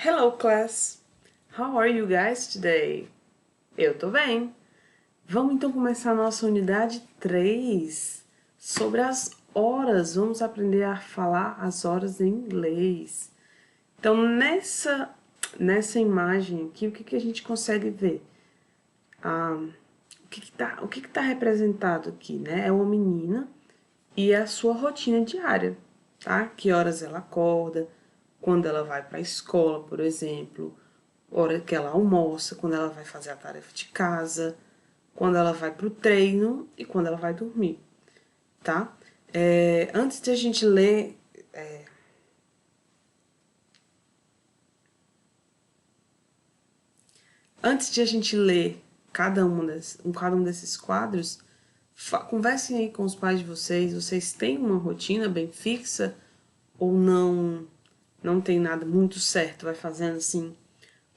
Hello class! How are you guys today? Eu tô bem! Vamos então começar a nossa unidade 3 sobre as horas. Vamos aprender a falar as horas em inglês. Então nessa imagem aqui, o que a gente consegue ver? O que tá representado aqui, né? É uma menina e a sua rotina diária, tá? Que horas ela acorda, quando ela vai para a escola, por exemplo, hora que ela almoça, quando ela vai fazer a tarefa de casa, quando ela vai para o treino e quando ela vai dormir, tá? Antes de a gente ler... Antes de a gente ler cada um desses quadros, conversem aí com os pais de vocês. Vocês têm uma rotina bem fixa ou não tem nada muito certo, vai fazendo assim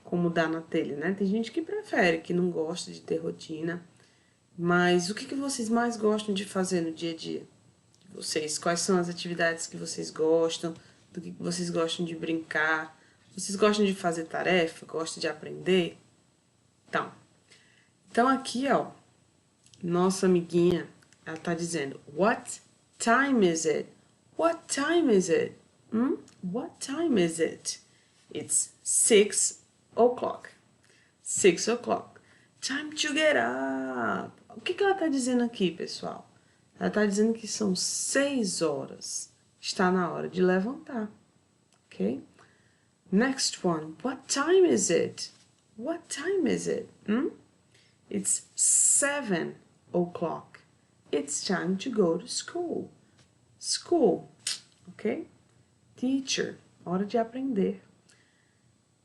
como dá na telha, né? Tem gente que prefere, que não gosta de ter rotina, mas o que vocês mais gostam de fazer no dia a dia? Vocês, quais são as atividades que vocês gostam, do que vocês gostam de brincar? Vocês gostam de fazer tarefa, gostam de aprender? Então aqui, ó, nossa amiguinha, ela tá dizendo, what time is it? What time is it? What time is it? It's 6 o'clock. 6 o'clock. Time to get up. O que ela tá dizendo aqui, pessoal? Ela tá dizendo que são 6 horas. Está na hora de levantar. Ok? Next one. What time is it? What time is it? It's 7 o'clock. It's time to go to school. School, ok? Teacher, hora de aprender.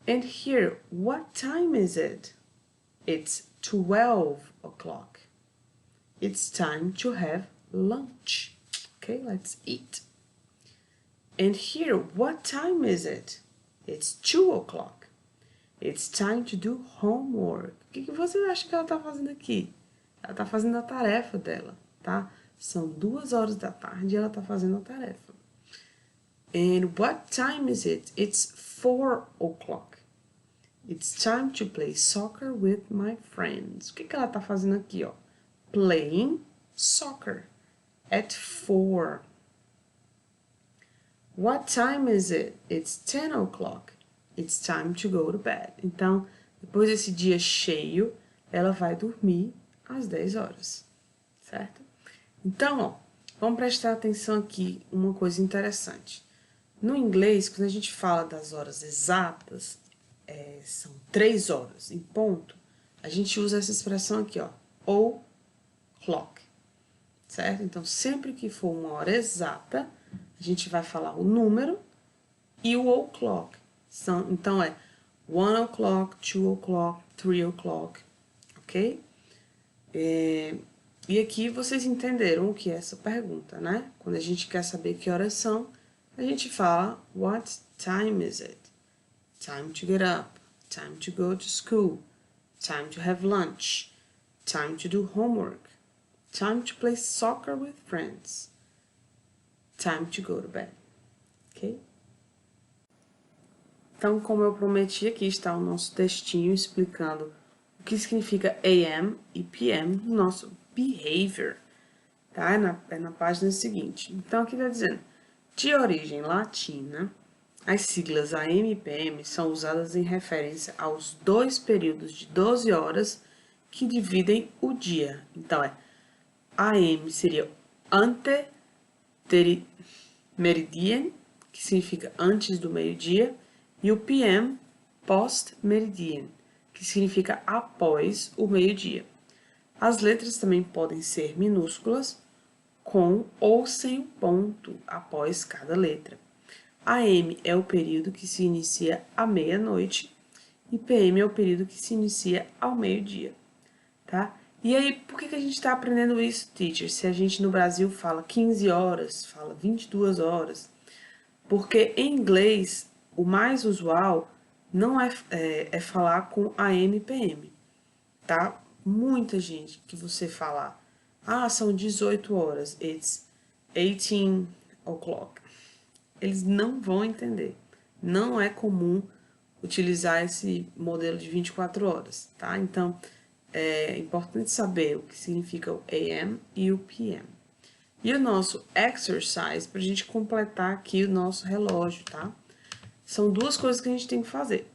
And here, what time is it? It's 12 o'clock. It's time to have lunch. Okay, let's eat. And here, what time is it? It's 2 o'clock. It's time to do homework. O que você acha que ela está fazendo aqui? Ela está fazendo a tarefa dela, tá? São 2 horas da tarde e ela está fazendo a tarefa. And what time is it? It's 4 o'clock. It's time to play soccer with my friends. O que ela está fazendo aqui, ó? Playing soccer at 4. What time is it? It's 10 o'clock. It's time to go to bed. Então, depois desse dia cheio, ela vai dormir às 10 horas, certo? Então, ó, vamos prestar atenção aqui uma coisa interessante. No inglês, quando a gente fala das horas exatas, são 3 horas em ponto, a gente usa essa expressão aqui, ó, o'clock, certo? Então, sempre que for uma hora exata, a gente vai falar o número e o o'clock. Então, é 1 o'clock, 2 o'clock, 3 o'clock, ok? E aqui vocês entenderam o que é essa pergunta, né? Quando a gente quer saber que horas são, a gente fala, what time is it? Time to get up, time to go to school, time to have lunch, time to do homework, time to play soccer with friends, time to go to bed, ok? Então, como eu prometi, aqui está o nosso textinho explicando o que significa AM e PM no nosso behavior, tá? É na página seguinte. Então, aqui está dizendo, de origem latina, as siglas AM e PM são usadas em referência aos 2 períodos de 12 horas que dividem o dia. Então, AM seria ante meridien, que significa antes do meio-dia, e o PM, post-meridien, que significa após o meio-dia. As letras também podem ser minúsculas, com ou sem o ponto após cada letra. AM é o período que se inicia à meia-noite e PM é o período que se inicia ao meio-dia, tá? E aí, por que a gente está aprendendo isso, teacher? Se a gente no Brasil fala 15 horas, fala 22 horas, porque em inglês o mais usual não é falar com AM e PM, tá? Muita gente que você falar, são 18 horas, it's 18 o'clock. Eles não vão entender. Não é comum utilizar esse modelo de 24 horas, tá? Então, é importante saber o que significa o AM e o PM. E o nosso exercise, para a gente completar aqui o nosso relógio, tá? São duas coisas que a gente tem que fazer.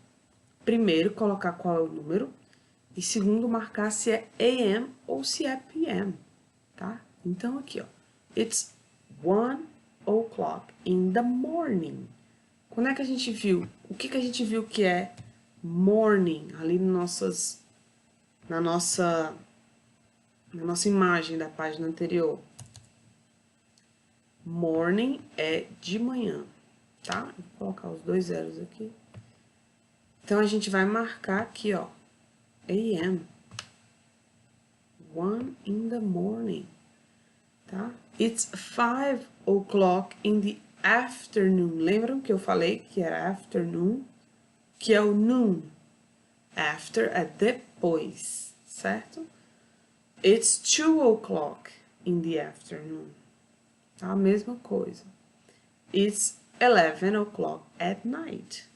Primeiro, colocar qual é o número. E segundo, marcar se é AM ou se é PM, tá? Então, aqui, ó. It's 1 o'clock in the morning. Quando é que a gente viu? O que a gente viu que é morning? Ali na nossa imagem da página anterior. Morning é de manhã, tá? Vou colocar os 2 zeros aqui. Então, a gente vai marcar aqui, ó. AM. 1 in the morning, tá? It's 5 o'clock in the afternoon. Lembram que eu falei que era afternoon? Que é o noon. After é depois, certo? It's 2 o'clock in the afternoon. Tá? A mesma coisa. It's 11 o'clock at night.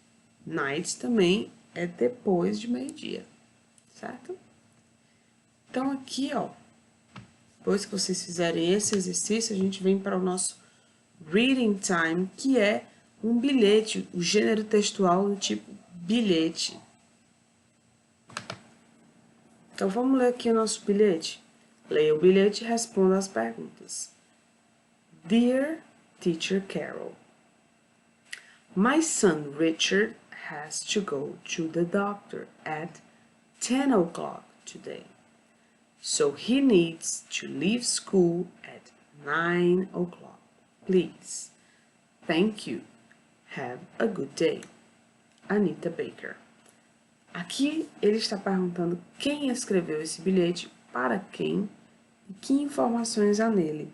Night também é depois de meio-dia, certo? Então, aqui, ó, depois que vocês fizerem esse exercício, a gente vem para o nosso reading time, que é um bilhete, o gênero textual do tipo bilhete. Então, vamos ler aqui o nosso bilhete. Leia o bilhete e responda as perguntas. Dear Teacher Carol, my son Richard has to go to the doctor at 10 o'clock today. So he needs to leave school at 9 o'clock. Please. Thank you. Have a good day. Anita Baker. Aqui ele está perguntando quem escreveu esse bilhete, para quem e que informações há nele,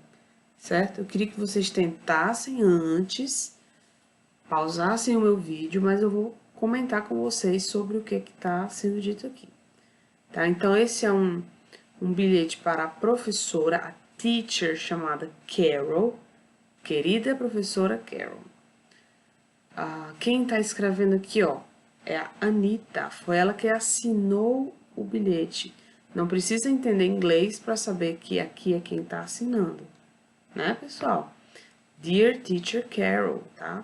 certo? Eu queria que vocês tentassem antes, pausassem o meu vídeo, mas eu vou comentar com vocês sobre o que está sendo dito aqui. Tá? Então, esse é um bilhete para a professora, a teacher chamada Carol, querida professora Carol. Quem está escrevendo aqui, ó, é a Anita, foi ela que assinou o bilhete. Não precisa entender inglês para saber que aqui é quem está assinando, né, pessoal? Dear Teacher Carol, tá?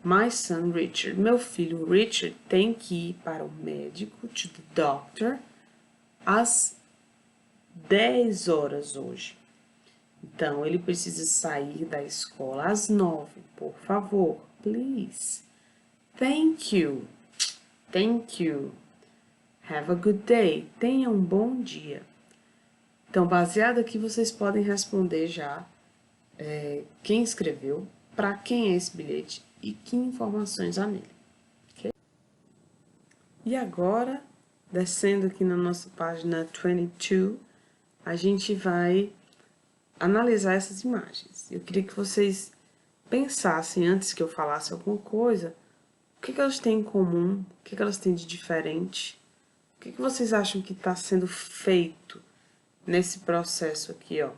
My son Richard, meu filho Richard tem que ir para o médico, to the doctor, às 10 horas hoje. Então, ele precisa sair da escola às 9, por favor, please. Thank you. Thank you. Have a good day. Tenha um bom dia. Então, baseado aqui, vocês podem responder já quem escreveu, para quem é esse bilhete e que informações há nele. Okay? E agora, descendo aqui na nossa página 22, a gente vai analisar essas imagens. Eu queria que vocês pensassem, antes que eu falasse alguma coisa, o que elas têm em comum, o que elas têm de diferente, o que vocês acham que está sendo feito nesse processo aqui, ó.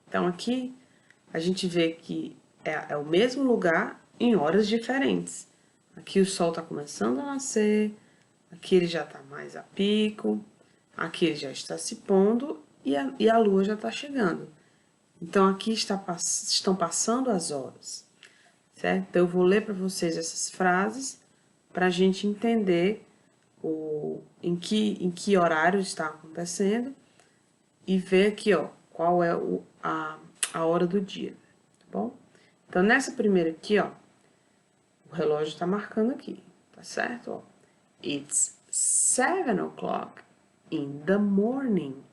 Então, aqui a gente vê que é o mesmo lugar em horas diferentes. Aqui o sol está começando a nascer, aqui ele já está mais a pico, aqui ele já está se pondo e a lua já está chegando. Então, aqui estão passando as horas, certo? Então, eu vou ler para vocês essas frases para a gente entender em que horário está acontecendo e ver aqui, ó, qual é a hora do dia, tá bom? Então, nessa primeira aqui, ó, o relógio está marcando aqui, tá certo? Ó, It's 7 o'clock in the morning.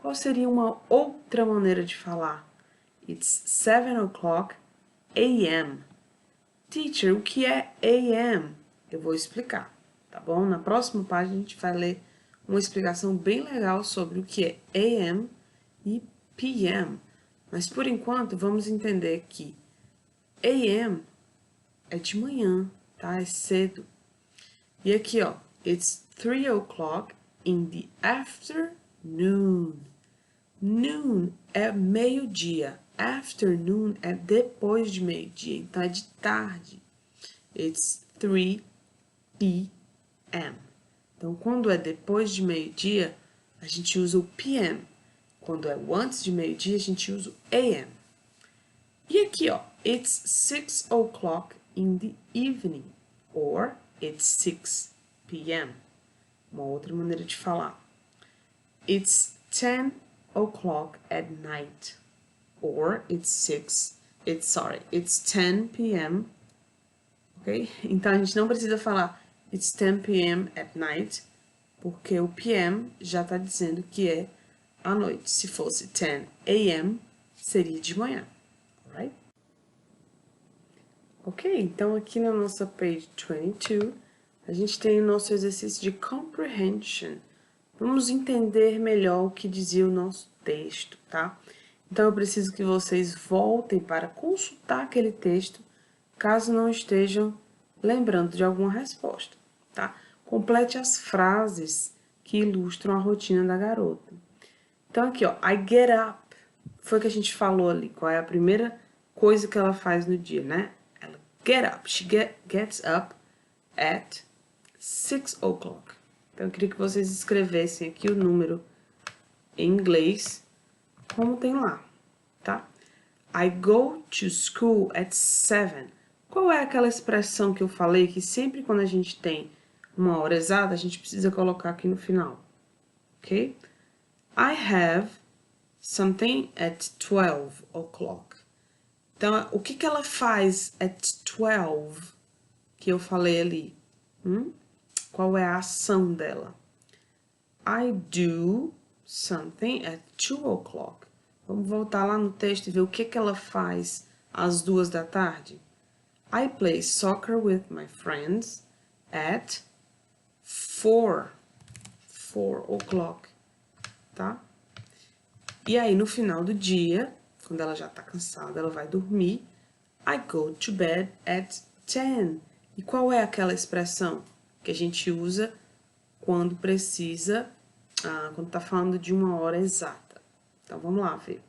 Qual seria uma outra maneira de falar? It's 7 o'clock a.m. Teacher, o que é a.m.? Eu vou explicar, tá bom? Na próxima página a gente vai ler uma explicação bem legal sobre o que é a.m. e p.m. Mas por enquanto vamos entender que a.m. é de manhã, tá? É cedo. E aqui, ó, it's 3 o'clock in the afternoon. Noon é meio-dia. Afternoon é depois de meio-dia, então é de tarde. It's 3 p.m. Então, quando é depois de meio-dia, a gente usa o p.m. Quando é antes de meio-dia, a gente usa o a.m. E aqui, ó, it's 6 o'clock in the evening, or it's 6 p.m. Uma outra maneira de falar. It's 10 o'clock at night, or it's 10 p.m. Ok? Então, a gente não precisa falar it's 10 p.m. at night, porque o p.m. já está dizendo que é à noite. Se fosse 10 a.m., seria de manhã. Alright? Ok, então aqui na nossa page 22, a gente tem o nosso exercício de comprehension. Vamos entender melhor o que dizia o nosso texto, tá? Então, eu preciso que vocês voltem para consultar aquele texto, caso não estejam lembrando de alguma resposta, tá? Complete as frases que ilustram a rotina da garota. Então, aqui, ó, I get up. Foi o que a gente falou ali, qual é a primeira coisa que ela faz no dia, né? Ela get up. She gets up at 6 o'clock. Então, eu queria que vocês escrevessem aqui o número em inglês, como tem lá, tá? I go to school at 7. Qual é aquela expressão que eu falei que sempre quando a gente tem uma hora exata, a gente precisa colocar aqui no final, ok? I have something at 12 o'clock. Então, o que que ela faz at 12 que eu falei ali? Qual é a ação dela? I do something at 2 o'clock. Vamos voltar lá no texto e ver o que que ela faz às 2 da tarde. I play soccer with my friends at 4 o'clock, tá? E aí, no final do dia, quando ela já tá cansada, ela vai dormir. I go to bed at 10. E qual é aquela expressão que a gente usa quando precisa, quando tá falando de uma hora exata? Então, vamos lá ver.